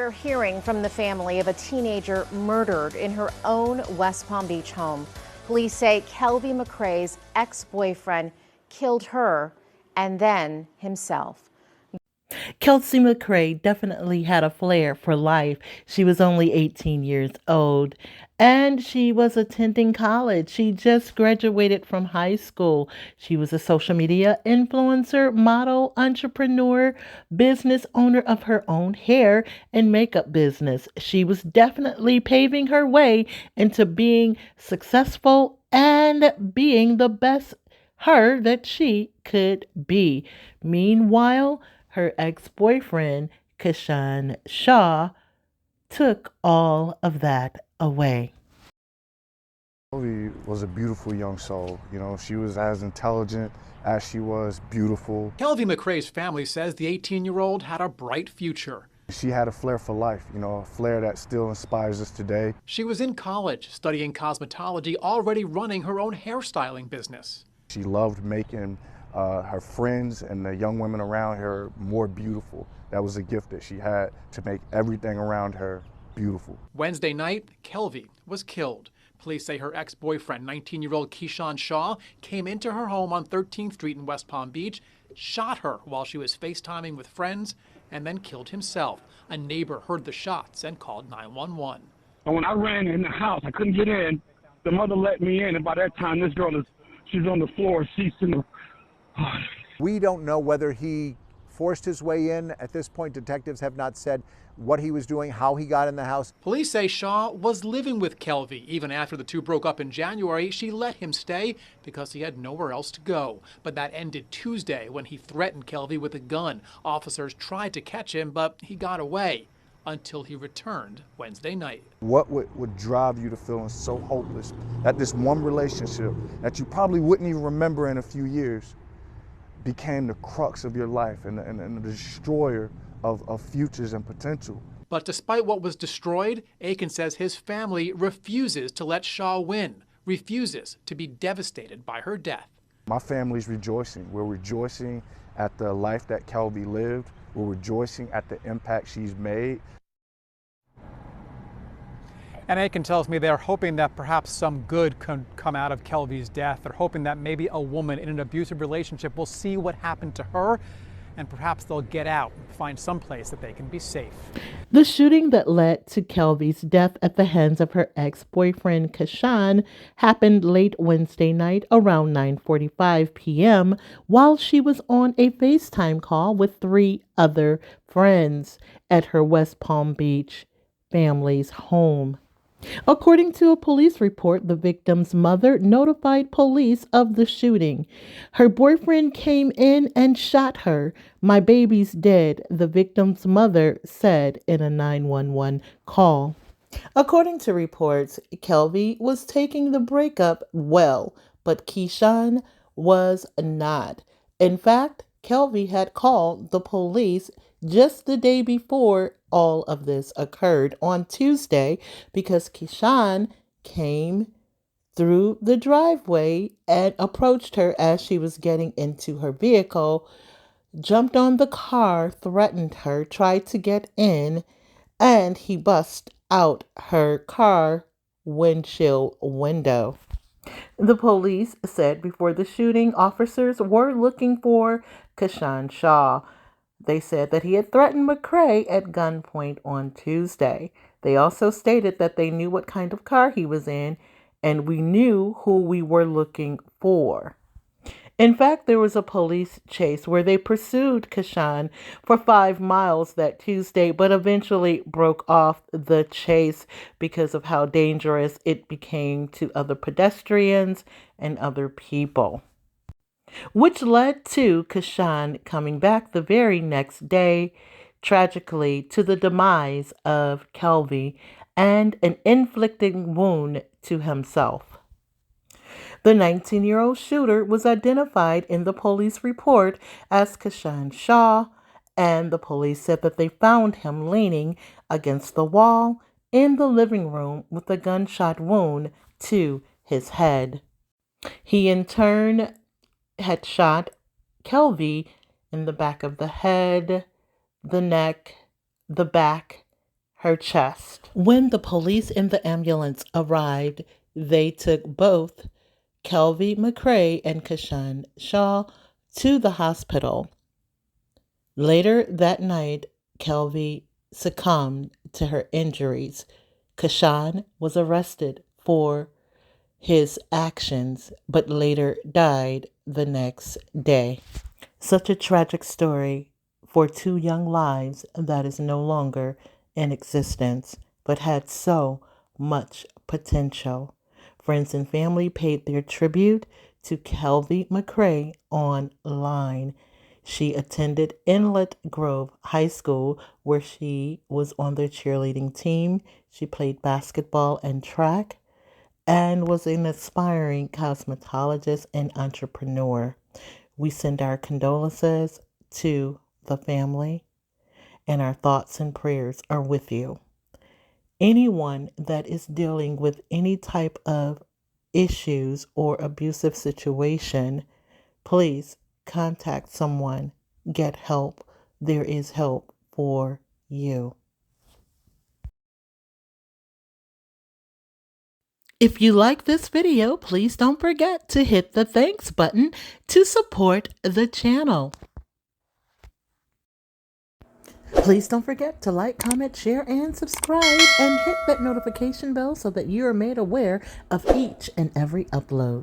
We're hearing from the family of a teenager murdered in her own West Palm Beach home. Police say Kelby McCrae's ex-boyfriend killed her and then himself. Kelsey McCrae definitely had a flair for life. She was only 18 years old and she was attending college. She just graduated from high school. She was a social media influencer, model, entrepreneur, business owner of her own hair and makeup business. She was definitely paving her way into being successful and being the best her that she could be. Meanwhile, her ex-boyfriend, Kashan Shaw, took all of that away. Kelby was a beautiful young soul. She was as intelligent as she was beautiful. Kelby McCrae's family says the 18-year-old had a bright future. She had a flair for life, a flair that still inspires us today. She was in college, studying cosmetology, already running her own hairstyling business. She loved making her friends and the young women around her more beautiful. That was a gift that she had, to make everything around her beautiful. Wednesday night, Kelby was killed. Police say her ex-boyfriend, 19-year-old Keyshawn Shaw, came into her home on 13th Street in West Palm Beach, shot her while she was FaceTiming with friends, and then killed himself. A neighbor heard the shots and called 911. And when I ran in the house, I couldn't get in. The mother let me in, and by that time, this girl she's on the floor. She's in the... We don't know whether he forced his way in. At this point, detectives have not said what he was doing, how he got in the house. Police say Shaw was living with Kelby. Even after the two broke up in January, she let him stay because he had nowhere else to go. But that ended Tuesday when he threatened Kelby with a gun. Officers tried to catch him, but he got away until he returned Wednesday night. What would drive you to feeling so hopeless that this one relationship that you probably wouldn't even remember in a few years became the crux of your life and the destroyer of futures and potential? But despite what was destroyed, Aiken says his family refuses to let Shaw win, refuses to be devastated by her death. My family's rejoicing. We're rejoicing at the life that Kelby lived. We're rejoicing at the impact she's made. And Aiken tells me they're hoping that perhaps some good can come out of Kelby's death. They're hoping that maybe a woman in an abusive relationship will see what happened to her, and perhaps they'll get out and find some place that they can be safe. The shooting that led to Kelby's death at the hands of her ex-boyfriend Kashan happened late Wednesday night around 9:45 p.m. while she was on a FaceTime call with 3 other friends at her West Palm Beach family's home. According to a police report, the victim's mother notified police of the shooting. Her boyfriend came in and shot her. "My baby's dead," the victim's mother said in a 911 call. According to reports, Kelby was taking the breakup well, but Keyshawn was not. In fact, Kelby had called the police just the day before all of this occurred on Tuesday because Keyshawn came through the driveway and approached her as she was getting into her vehicle, jumped on the car, threatened her, tried to get in, and he bust out her car windshield window. The police said before the shooting, officers were looking for Kashan Shaw. They said that he had threatened McCrae at gunpoint on Tuesday. They also stated that they knew what kind of car he was in, and we knew who we were looking for. In fact, there was a police chase where they pursued Kashan for 5 miles that Tuesday, but eventually broke off the chase because of how dangerous it became to other pedestrians and other people, which led to Kashan coming back the very next day, tragically to the demise of Kelby and an inflicting wound to himself. The 19-year-old shooter was identified in the police report as Kashan Shaw, and the police said that they found him leaning against the wall in the living room with a gunshot wound to his head. He in turn had shot Kelby in the back of the head, the neck, the back, her chest. When the police and the ambulance arrived, they took both Kelvie McCrae and Kashan Shaw to the hospital. Later that night, Kelvie succumbed to her injuries. Kashan was arrested for his actions, but later died the next day. Such a tragic story for two young lives that is no longer in existence, but had so much potential. Friends and family paid their tribute to Kelvie McCrae online. She attended Inlet Grove High School, where she was on the cheerleading team. She played basketball and track, and was an aspiring cosmetologist and entrepreneur. We send our condolences to the family, and our thoughts and prayers are with you. Anyone that is dealing with any type of issues or abusive situation, please contact someone, get help. There is help for you. If you like this video, please don't forget to hit the thanks button to support the channel. Please don't forget to like, comment, share, and subscribe, and hit that notification bell so that you are made aware of each and every upload.